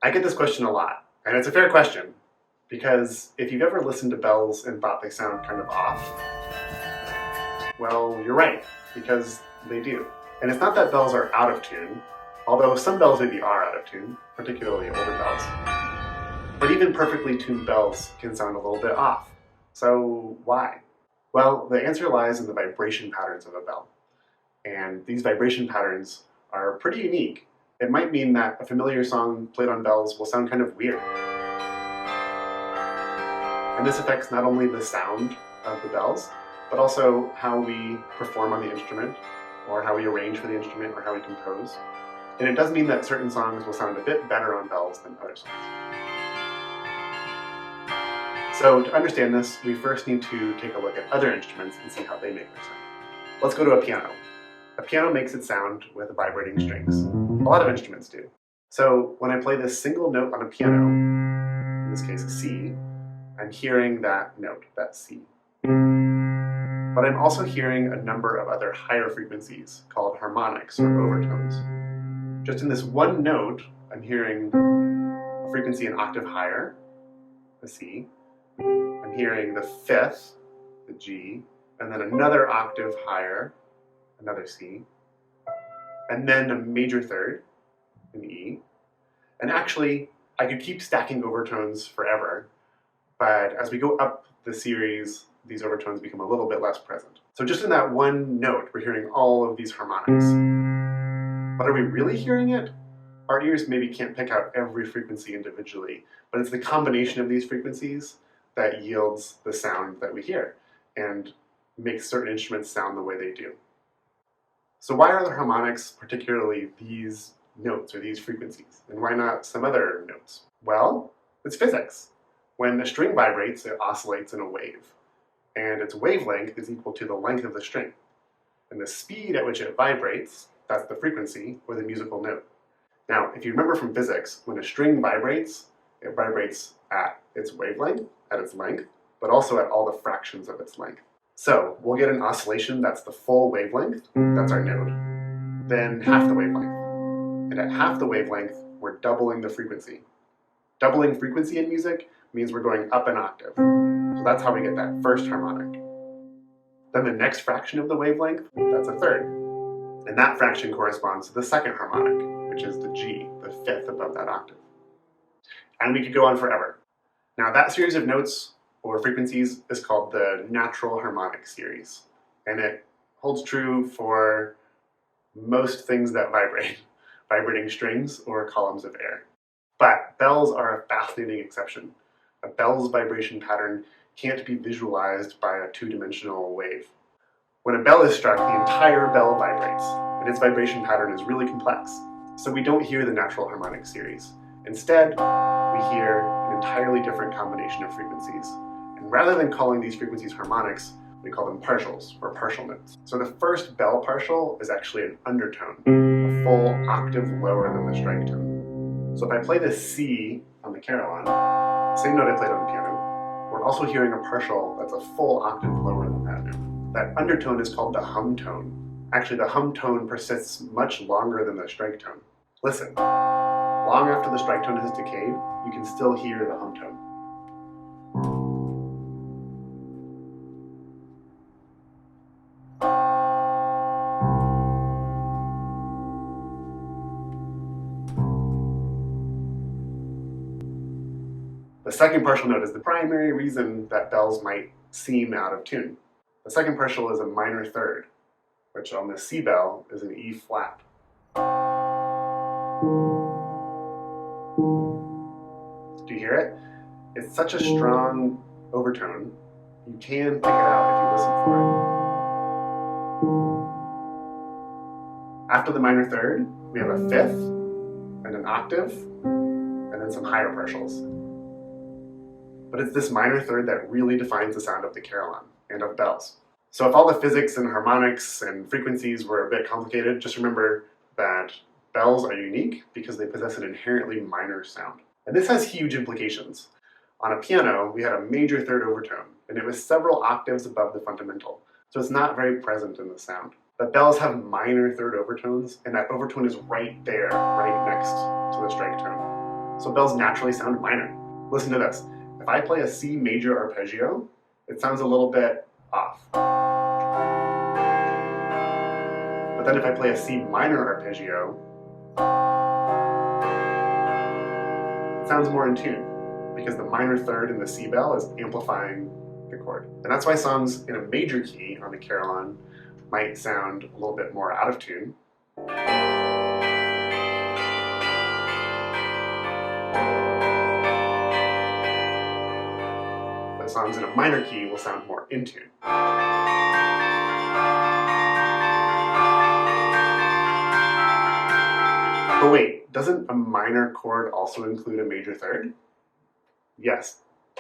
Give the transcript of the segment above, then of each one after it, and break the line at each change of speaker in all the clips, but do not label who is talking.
I get this question a lot, and it's a fair question, because if you've ever listened to bells and thought they sound kind of off, well, you're right, because they do. And it's not that bells are out of tune, although some bells maybe are out of tune, particularly older bells. But even perfectly tuned bells can sound a little bit off. So why? Well, the answer lies in the vibration patterns of a bell. And these vibration patterns are pretty unique. It might mean that a familiar song played on bells will sound kind of weird. And this affects not only the sound of the bells, but also how we perform on the instrument, or how we arrange for the instrument, or how we compose. And it does mean that certain songs will sound a bit better on bells than other songs. So to understand this, we first need to take a look at other instruments and see how they make their sound. Let's go to a piano. A piano makes its sound with vibrating strings. A lot of instruments do. So when I play this single note on a piano, in this case a C, I'm hearing that note, that C. But I'm also hearing a number of other higher frequencies called harmonics or overtones. Just in this one note, I'm hearing a frequency an octave higher, the C. I'm hearing the fifth, the G, and then another octave higher, another C, and then a major third, an E. And actually, I could keep stacking overtones forever, but as we go up the series, these overtones become a little bit less present. So just in that one note, we're hearing all of these harmonics. But are we really hearing it? Our ears maybe can't pick out every frequency individually, but it's the combination of these frequencies that yields the sound that we hear and makes certain instruments sound the way they do. So why are the harmonics particularly these notes or these frequencies? And why not some other notes? Well, it's physics. When a string vibrates, it oscillates in a wave. And its wavelength is equal to the length of the string. And the speed at which it vibrates, that's the frequency or the musical note. Now, if you remember from physics, when a string vibrates, it vibrates at its wavelength, at its length, but also at all the fractions of its length. So we'll get an oscillation that's the full wavelength, that's our note, then half the wavelength. And at half the wavelength, we're doubling the frequency. Doubling frequency in music means we're going up an octave. So that's how we get that first harmonic. Then the next fraction of the wavelength, that's a third. And that fraction corresponds to the second harmonic, which is the G, the fifth above that octave. And we could go on forever. Now that series of notes or frequencies is called the Natural Harmonic Series. And it holds true for most things that vibrate, vibrating strings or columns of air. But bells are a fascinating exception. A bell's vibration pattern can't be visualized by a two-dimensional wave. When a bell is struck, the entire bell vibrates, and its vibration pattern is really complex. So we don't hear the Natural Harmonic Series. Instead, we hear an entirely different combination of frequencies. And rather than calling these frequencies harmonics, we call them partials, or partial notes. So the first bell partial is actually an undertone, a full octave lower than the strike tone. So if I play this C on the Carillon, same note I played on the piano, we're also hearing a partial that's a full octave lower than that note. That undertone is called the hum tone. Actually, the hum tone persists much longer than the strike tone. Listen, long after the strike tone has decayed, you can still hear the hum tone. The second partial note is the primary reason that bells might seem out of tune. The second partial is a minor third, which on the C bell is an E flat. Do you hear it? It's such a strong overtone, you can pick it out if you listen for it. After the minor third, we have a fifth, and an octave, and then some higher partials. But it's this minor third that really defines the sound of the Carillon and of bells. So if all the physics and harmonics and frequencies were a bit complicated, just remember that bells are unique because they possess an inherently minor sound. And this has huge implications. On a piano, we had a major third overtone, and it was several octaves above the fundamental, so it's not very present in the sound. But bells have minor third overtones, and that overtone is right there, right next to the strike tone. So bells naturally sound minor. Listen to this. If I play a C major arpeggio, it sounds a little bit off. But then if I play a C minor arpeggio, it sounds more in tune because the minor third in the C bell is amplifying the chord. And that's why songs in a major key on the Carillon might sound a little bit more out of tune. But songs in a minor key will sound more in tune. But wait, doesn't a minor chord also include a major third? Yes,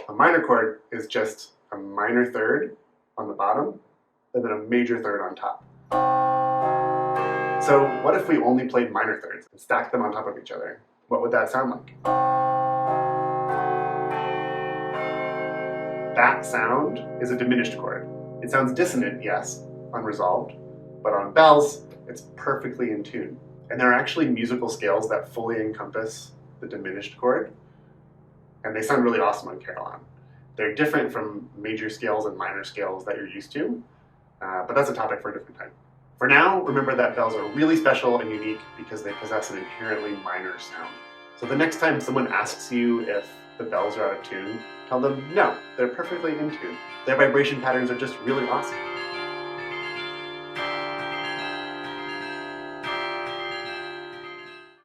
a minor chord is just a minor third on the bottom and then a major third on top. So what if we only played minor thirds and stacked them on top of each other? What would that sound like? That sound is a diminished chord. It sounds dissonant, yes, unresolved, but on bells, it's perfectly in tune. And there are actually musical scales that fully encompass the diminished chord, and they sound really awesome on Carillon. They're different from major scales and minor scales that you're used to, but that's a topic for a different time. For now, remember that bells are really special and unique because they possess an inherently minor sound. So the next time someone asks you if the bells are out of tune, tell them no, they're perfectly in tune. Their vibration patterns are just really awesome.